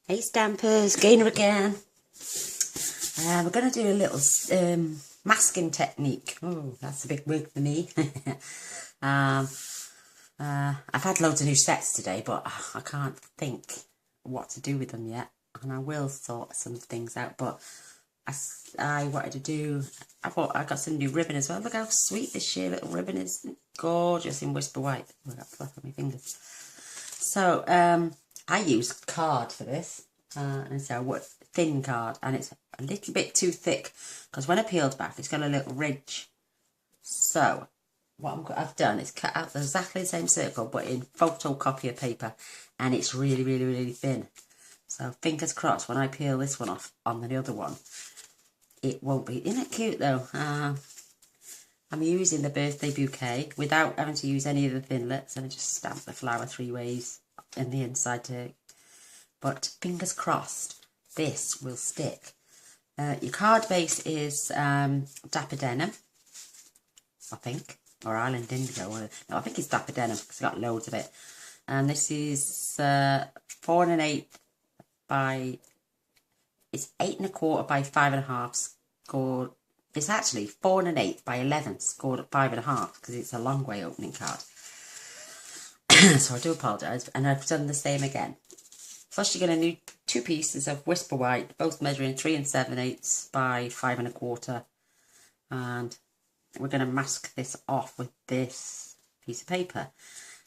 Hey Stampers, Gainer again. We're going to do a little masking technique. Oh, that's a big wig for me. I've had loads of new sets today, but I can't think what to do with them yet. And I will sort some things out, but I wanted to do, I got some new ribbon as well. Look how sweet this sheer little ribbon is. Gorgeous in Whisper White. Oh, I got fluff on my fingers. So, I use card for this, and it's a thin card, and it's a little bit too thick because when I peeled back, it's got a little ridge. So, what I've done is cut out exactly the same circle, but in photocopier paper, and it's really, really, really thin. So, fingers crossed, when I peel this one off on the other one, it won't be. Isn't it cute though? I'm using the birthday bouquet without having to use any of the thinlets, and I just stamp the flower 3 ways in the inside too. But fingers crossed, this will stick. Your card base is Dapper Denim, I think, or Island Indigo. No, I think it's Dapper Denim because it's got loads of it. And this is 4 1/8 by, it's 8 1/4 by 5 1/2 scored. It's actually 4 1/8 by 11 scored at 5 1/2 because it's a long way opening card. So I do apologise, and I've done the same again. First, you're going to need 2 pieces of Whisper White, both measuring 3 7/8 by 5 1/4, and we're going to mask this off with this piece of paper.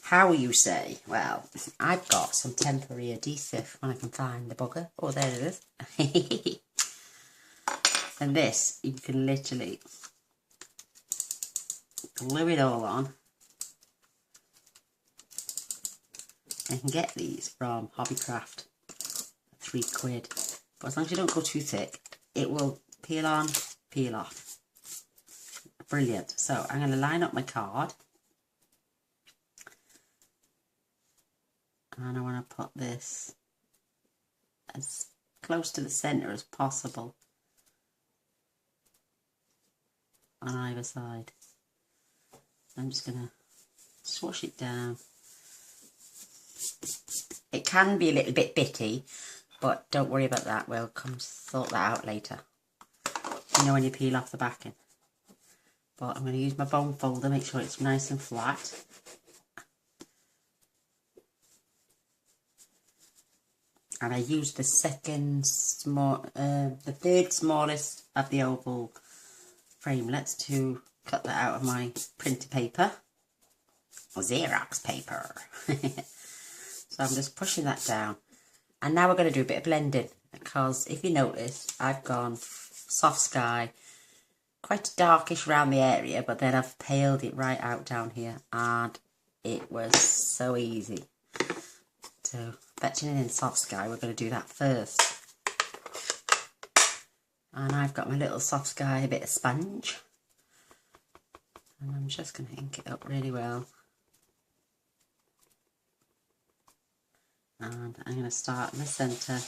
How you say? Well, I've got some temporary adhesive when I can find the bugger. Oh, there it is. And this, you can literally glue it all on. I can get these from Hobbycraft, £3. But as long as you don't go too thick, it will peel on, peel off. Brilliant. So I'm going to line up my card. And I want to put this as close to the centre as possible on either side. I'm just going to swash it down. It can be a little bit bitty, but don't worry about that. We'll come sort that out later. You know, when you peel off the backing. But I'm going to use my bone folder, make sure it's nice and flat. And I used the third smallest of the oval framelets to cut that out of my printer paper, or Xerox paper. So I'm just pushing that down. And now we're going to do a bit of blending, because if you notice, I've gone soft sky, quite darkish around the area, but then I've paled it right out down here, and it was so easy. So fetching it in soft sky, we're going to do that first. And I've got my little soft sky, a bit of sponge, and I'm just going to ink it up really well. And I'm going to start in the centre and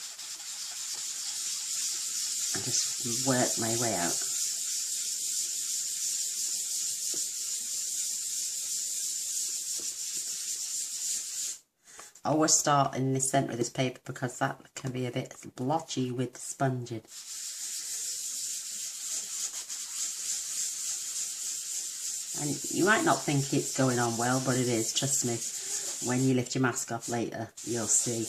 just work my way out. I always start in the centre of this paper because that can be a bit blotchy with the sponging. And you might not think it's going on well, but it is, trust me. When you lift your mask off later, you'll see.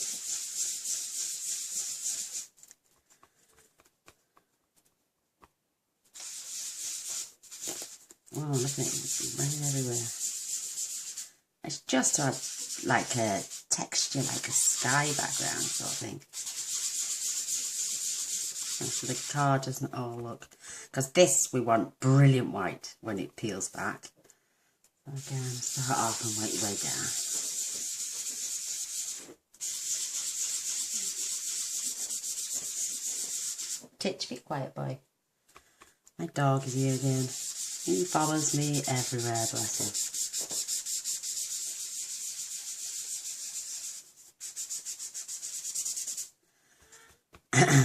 Oh, look at it, it's running everywhere. It's just to have like a texture, like a sky background sort of thing. So the card doesn't all look, because this we want brilliant white when it peels back. So again, start off and work your way down. Titch, be quiet, boy. My dog is here again. He follows me everywhere, bless him.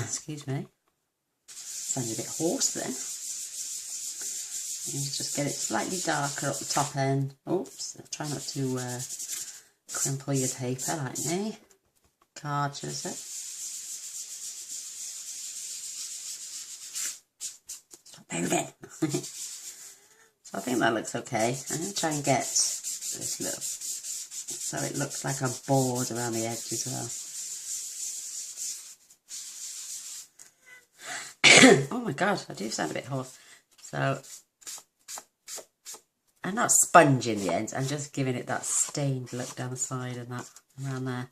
Excuse me. Sounded a bit hoarse then. And just get it slightly darker up the top end. Oops, try not to crimple your paper like me. Card, should I say? moving. So I think that looks okay. I'm going to try and get this little, so it looks like a board around the edge as well. Oh my god, I do sound a bit hoarse. So I'm not sponging the ends, I'm just giving it that stained look down the side and that around there.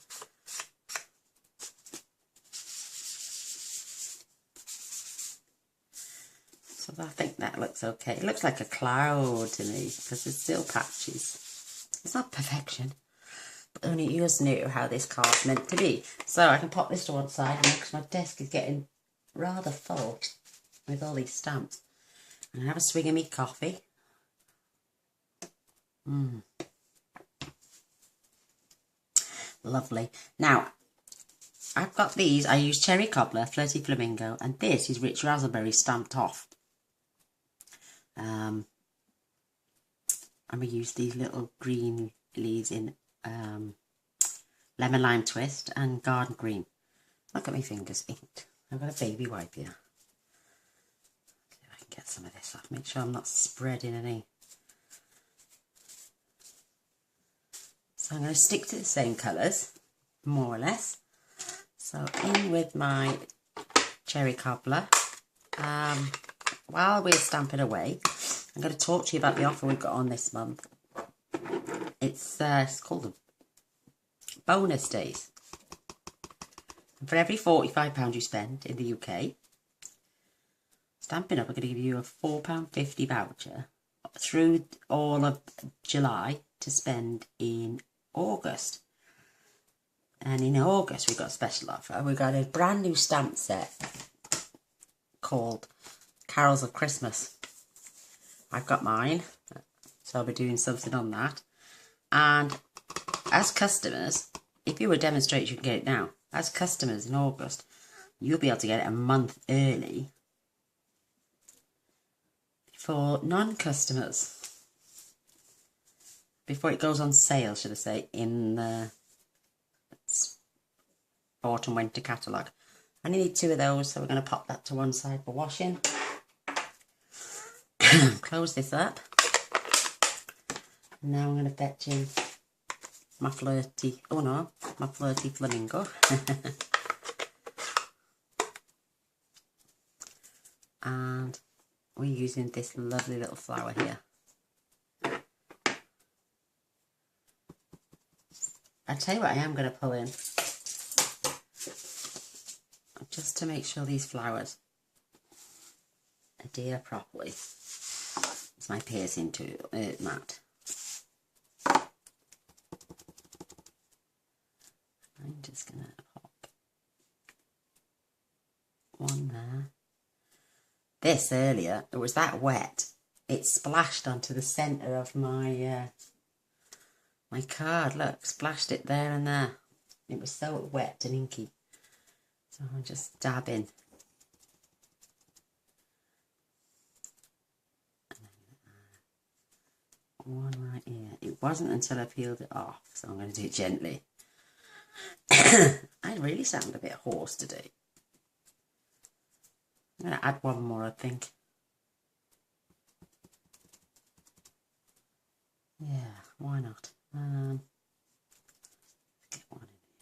So I think that looks okay. It looks like a cloud to me because there's still patches. It's not perfection, but only you just knew how this card's meant to be. So I can pop this to one side now because my desk is getting rather full with all these stamps. And have a swig of me coffee. Lovely. Now, I've got these. I use Cherry Cobbler, Flirty Flamingo, and this is Rich Raspberry stamped off. I'm going to use these little green leaves in Lemon Lime Twist and Garden Green. Look at my fingers inked. I've got a baby wipe here. See if I can get some of this off. Make sure I'm not spreading any. So I'm going to stick to the same colours, more or less. So in with my Cherry Cobbler. While we're stamping away, I'm going to talk to you about the offer we've got on this month. It's called the Bonus Days. And for every £45 you spend in the UK, Stampin' Up! Are going to give you a £4.50 voucher through all of July to spend in August. And in August we've got a special offer. We've got a brand new stamp set called Carols of Christmas. I've got mine, so I'll be doing something on that. And as customers, if you were demonstrating, you can get it now. As customers in August, you'll be able to get it a month early. For non-customers, before it goes on sale, should I say, in the autumn winter catalogue. I only need 2 of those, so we're going to pop that to one side for washing. Close this up. Now I'm going to fetch in my flirty, my flirty flamingo. And we're using this lovely little flower here. I'll tell you what I am going to pull in, just to make sure these flowers adhere properly. It's my piercing tool, mat. I'm just going to pop one there. This earlier, it was that wet, it splashed onto the centre of my my card. Look, splashed it there and there. It was so wet and inky. So I'll just dab in. One right here. It wasn't until I peeled it off, so I'm going to do it gently. I really sound a bit hoarse today. I'm going to add one more, I think. Yeah, why not? Get one in here.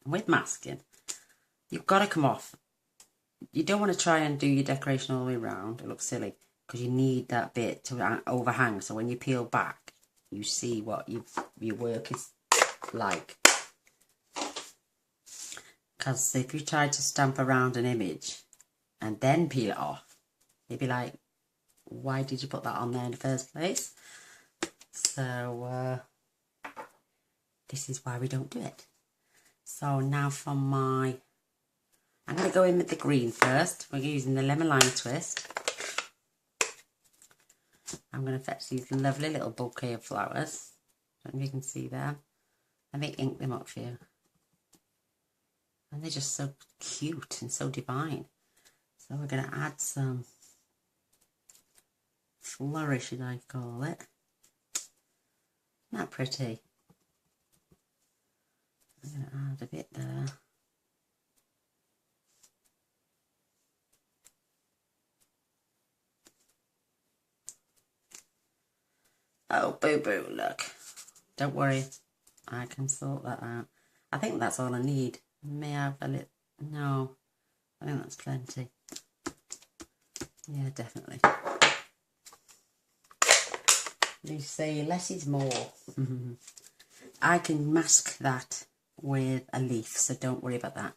And with masking, you've got to come off. You don't want to try and do your decoration all the way around. It looks silly because you need that bit to overhang. So when you peel back, you see what your work is like. Because if you try to stamp around an image and then peel it off, you'd be like, why did you put that on there in the first place? So this is why we don't do it. So now for my, I'm going to go in with the green first. We're using the Lemon Lime Twist. I'm going to fetch these lovely little bouquet of flowers. I don't know if you can see them. Let me ink them up for you. And they're just so cute and so divine. So we're going to add some flourish, as I call it. Isn't that pretty? I'm going to add a bit there. Oh, boo-boo, look. Don't worry. I can sort that out. I think that's all I need. May I have a little... No. I think that's plenty. Yeah, definitely. You say less is more. I can mask that with a leaf, so don't worry about that.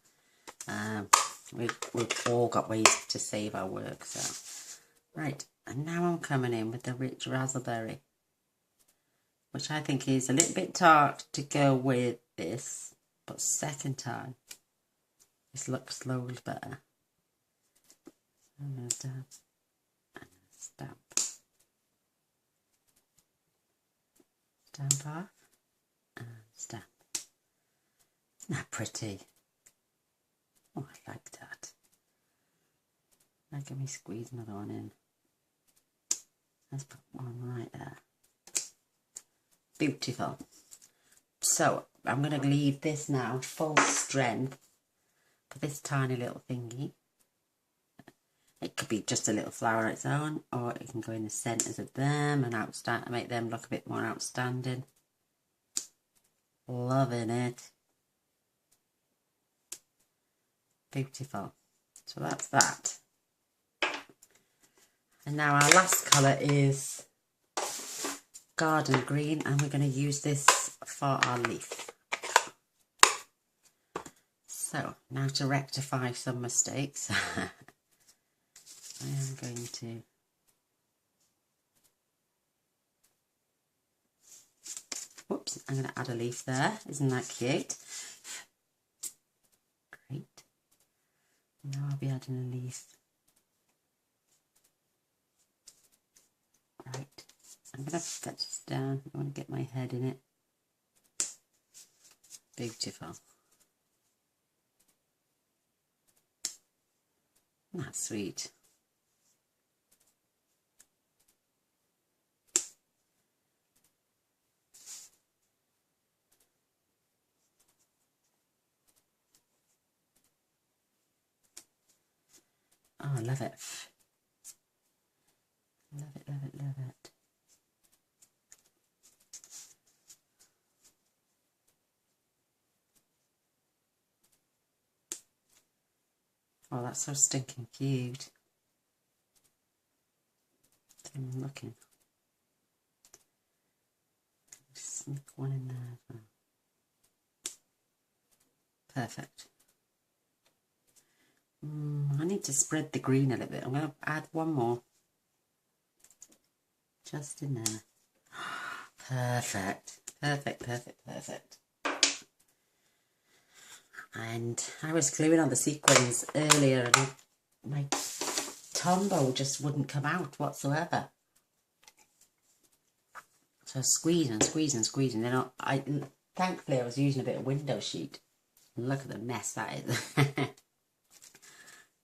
We've all got ways to save our work, so. Right, and now I'm coming in with the rich raspberry, which I think is a little bit tart to go with this, but second time, this looks loads better. I'm going to dab and stamp. Stamp off and stamp. Isn't that pretty? Oh, I like that. Now let me squeeze another one in. Let's put one right there. Beautiful. So I'm going to leave this now full strength for this tiny little thingy. It could be just a little flower on its own, or it can go in the centres of them and make them look a bit more outstanding. Loving it. Beautiful. So that's that. And now our last colour is garden green, and we're going to use this for our leaf. So now to rectify some mistakes, I am going to whoops, I'm going to add a leaf there. Isn't that cute? Great. Now I'll be adding a leaf. Right. I'm going to fetch this down. I want to get my head in it. Beautiful. That's sweet. Oh, I love it. Love it, love it, love it. Oh, that's so stinking cute. I'm looking. Sneak one in there as well. Perfect. I need to spread the green a little bit. I'm going to add one more. Just in there. Perfect. Perfect, perfect, perfect. And I was gluing on the sequins earlier and my Tombow just wouldn't come out whatsoever. So squeeze and squeeze and squeeze, and then thankfully I was using a bit of window sheet. And look at the mess that is.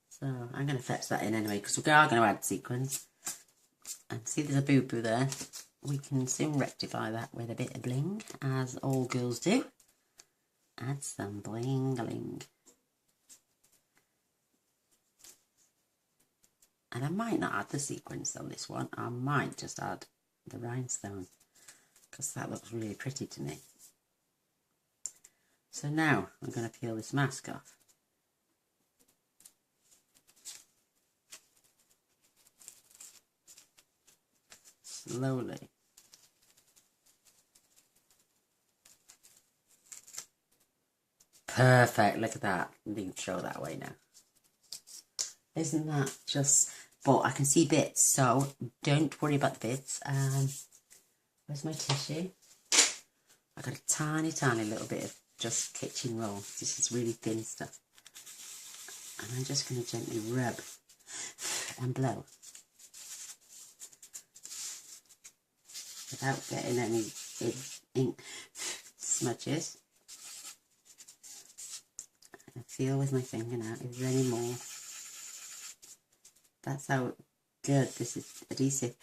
So I'm going to fetch that in anyway, because we are going to add sequins. And see, there's a boo-boo there. We can soon rectify that with a bit of bling, as all girls do. Add some bling-a-ling. And I might not add the sequins on this one. I might just add the rhinestone, because that looks really pretty to me. So now I'm going to peel this mask off. Slowly. Perfect, look at that. I didn't show that way now. Isn't that just... But I can see bits, so don't worry about the bits. Where's my tissue? I got a tiny, tiny little bit of just kitchen roll. This is really thin stuff. And I'm just going to gently rub and blow. Without getting any ink smudges. I feel with my finger now, is there any more? That's how good this is adhesive.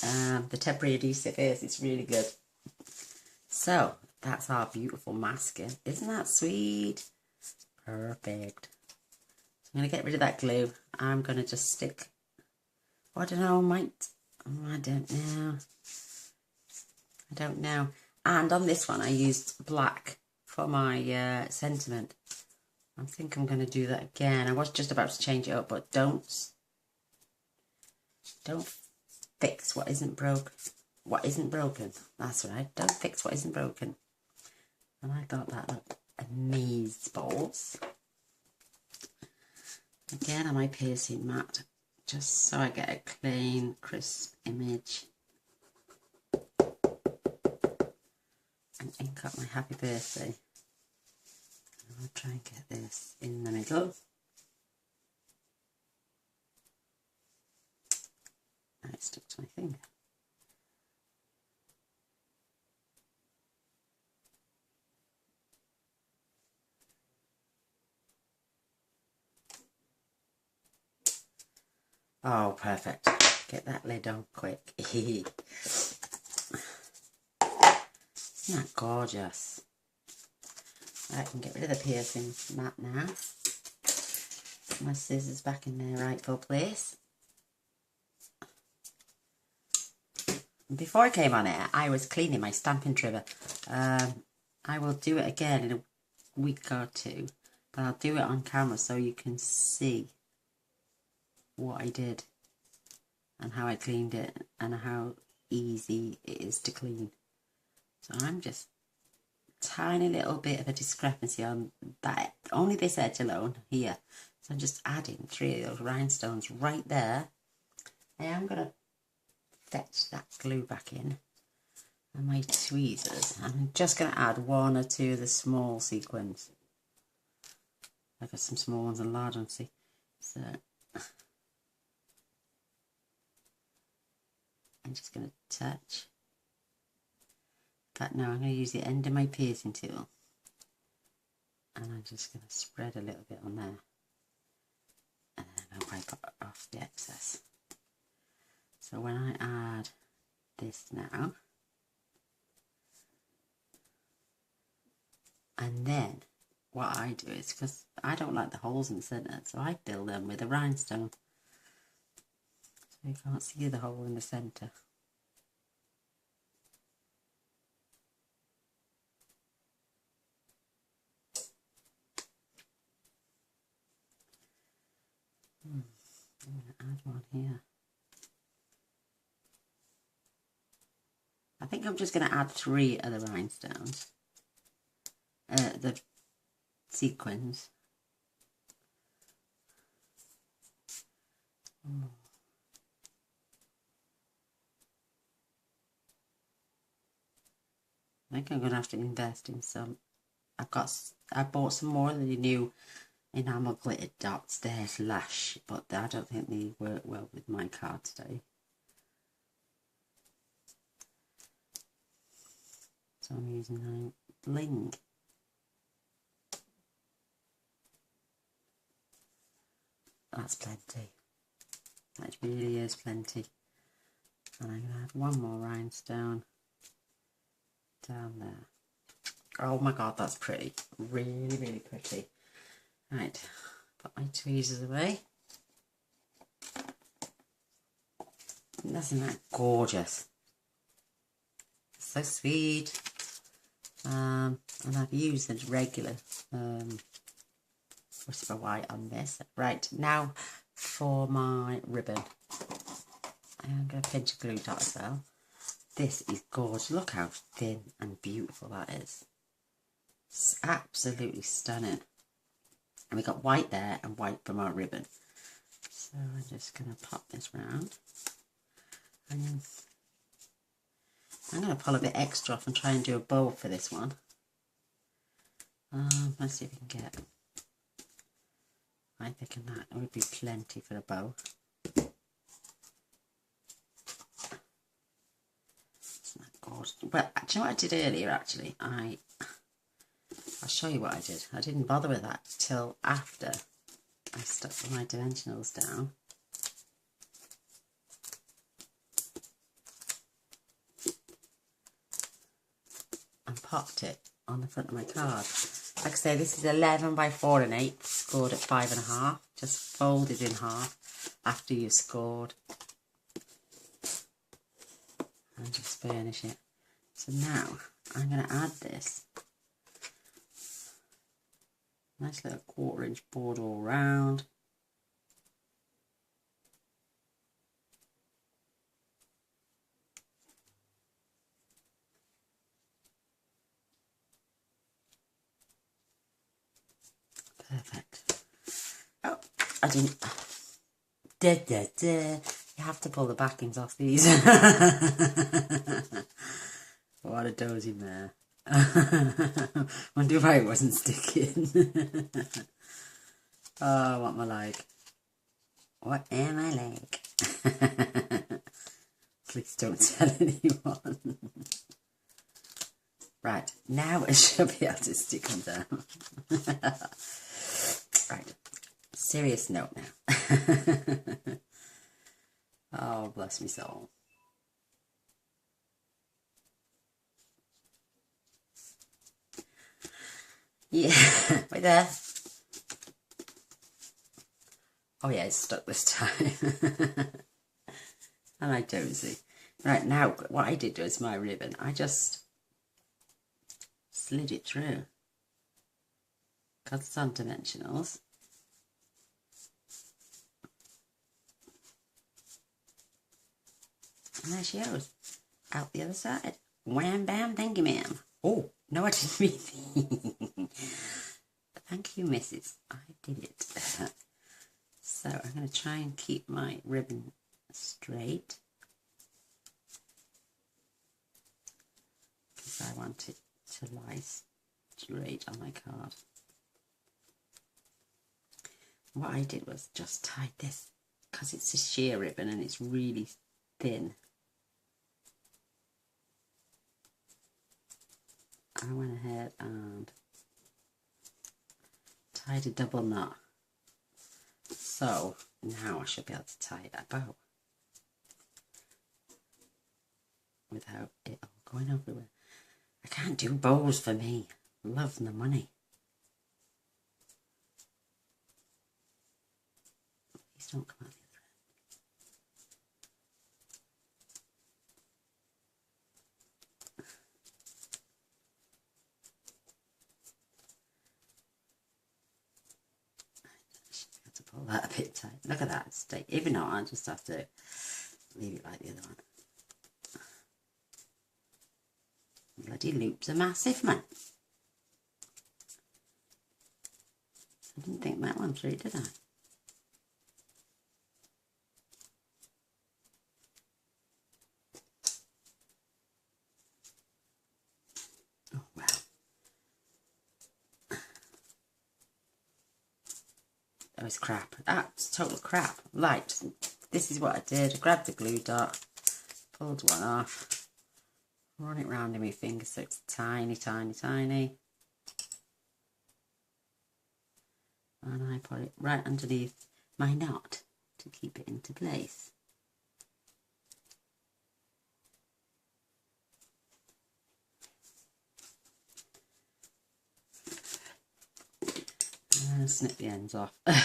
The temporary adhesive is, it's really good. So, that's our beautiful masking. Isn't that sweet? Perfect. So I'm going to get rid of that glue. I'm going to just stick, I don't know, I don't know. I don't know. And on this one I used black for my sentiment. I think I'm going to do that again. I was just about to change it up, but don't fix what isn't broke. What isn't broken. That's right. Don't fix what isn't broken. And I thought that looked amazeballs. Again on my piercing mat, just so I get a clean, crisp image. And ink up my happy birthday. And I'll try and get this in the middle. Now it stuck to my finger. Oh, perfect. Get that lid on quick. Isn't that gorgeous? I can get rid of the piercing mat now. Put my scissors back in their rightful place. And before I came on air, I was cleaning my stamping trimmer. I will do it again in a week or two, but I'll do it on camera so you can see what I did and how I cleaned it and how easy it is to clean. So I'm just tiny little bit of a discrepancy on that, only this edge alone here. So I'm just adding 3 of those rhinestones right there. I am going to fetch that glue back in and my tweezers. I'm just going to add 1 or 2 of the small sequins. I've got some small ones and large ones, see. So I'm just going to touch. But now I'm going to use the end of my piercing tool. And I'm just going to spread a little bit on there. And then I'll wipe off the excess. So when I add this now, and then what I do is, because I don't like the holes in the centre, so I fill them with a rhinestone. So you can't see the hole in the centre. I'm going to add one here. I think I'm just going to add 3 of the rhinestones. The sequins. I think I'm going to have to invest in some. I bought some more of the new enamel glitter dots. They're Lush, but I don't think they work well with my card today. So I'm using my bling. That's plenty. That really is plenty. And I'm going to add 1 more rhinestone down there. Oh my god, that's pretty. Really, really pretty. Right, put my tweezers away. Isn't that gorgeous? So sweet. And I've used the regular whisper white on this. Right, now for my ribbon. I'm going to pinch a glue dot as well. This is gorgeous. Look how thin and beautiful that is. It's absolutely stunning. And we got white there and white from our ribbon. So I'm just going to pop this round. And I'm going to pull a bit extra off and try and do a bow for this one. Let's see if we can get. I think that would be plenty for a bow. Isn't that gorgeous? Well, do you know what I did earlier actually? I'll show you what I did. I didn't bother with that till after I stuck my dimensionals down. And popped it on the front of my card. Like I say, this is 11 by 4 1/8, scored at 5.5. Just folded in half after you've scored. And just burnish it. So now I'm going to add this nice little 1/4 inch board all round. Perfect. Oh, I didn't. You have to pull the backings off these. What a dozy mare. Wonder why it wasn't sticking. Oh, what am I like? What am I like? Please don't tell anyone. Right, now I shall be able to stick them down. Right, serious note now. Oh, bless me soul. Yeah, right there. Oh yeah, it's stuck this time. I like dozy. Right, now what I did was my ribbon, I just slid it through. Because it's on dimensionals. And there she goes. Out the other side. Wham bam, thank you ma'am. Oh, no I didn't mean thank you missus. I did it. So I'm going to try and keep my ribbon straight. Because I want it to lie straight on my card. What I did was just tie this, because it's a sheer ribbon and it's really thin. I went ahead and tied a double knot. So now I should be able to tie a bow without it all going everywhere. I can't do bows for me. Love the money. Please don't come out the other end. I should be able to pull that a bit tight. Look at that stay. Even though I just have to leave it like the other one. Bloody loops are massive, man. I didn't think that one through, did I? Oh, wow. That was crap. That's total crap. Right, this is what I did. I grabbed the glue dot, pulled one off, run it round in my finger so it's tiny, tiny, tiny. And I put it right underneath my knot to keep it into place. And snip the ends off. There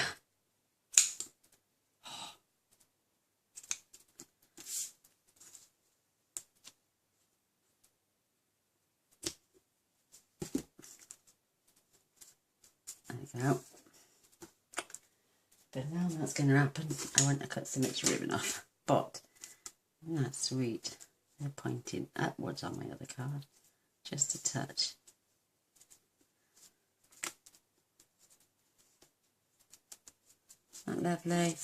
we go. But now that's going to happen. I want to cut some extra ribbon off. But isn't that sweet? They're pointing upwards on my other card. Just a touch. Isn't that lovely?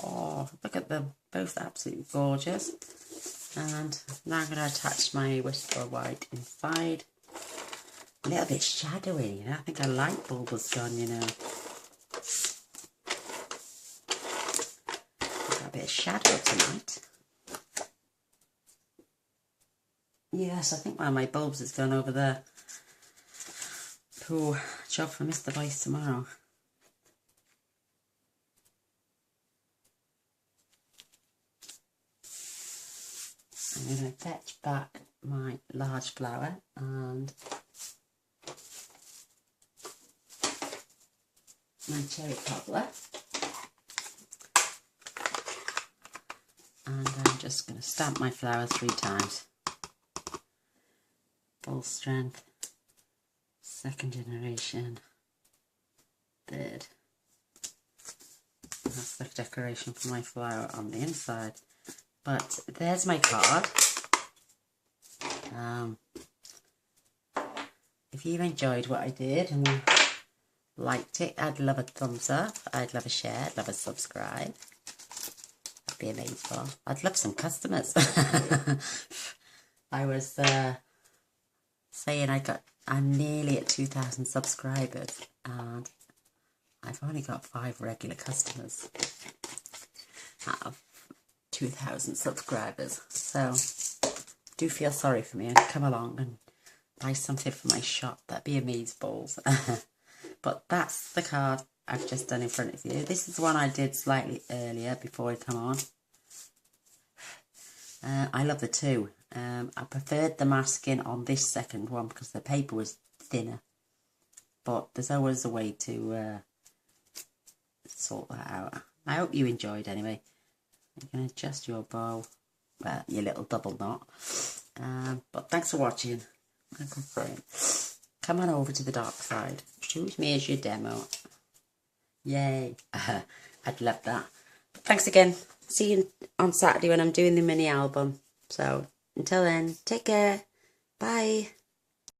Oh, look at them. Both absolutely gorgeous. And now I'm going to attach my whisper white inside. A little bit shadowy, you know. I think a light bulb was gone, you know. Got a bit of shadow tonight. Yes, I think one of my bulbs has gone over there. Cool. Job for Mr. Vice tomorrow. I'm going to fetch back my large flower and my cherry cobbler, and I'm just going to stamp my flower 3 times. full strength, second generation, third. That's the decoration for my flower on the inside. But there's my card. If you've enjoyed what I did and liked it, I'd love a thumbs up, I'd love a share, I'd love a subscribe. That'd be amazing. I'd love some customers. I was saying I'm nearly at 2,000 subscribers and I've only got 5 regular customers out of 2,000 subscribers. So do feel sorry for me and come along and buy something for my shop. That'd be amazing balls. But that's the card I've just done in front of you. This is one I did slightly earlier before I come on. I love the two. I preferred the masking on this second one because the paper was thinner. But there's always a way to sort that out. I hope you enjoyed anyway. You can adjust your bow, well, your little double knot. But thanks for watching. My good friend. Come on over to the dark side. Choose me as your demo. Yay. I'd love that. But thanks again. See you on Saturday when I'm doing the mini album. So until then, take care. Bye.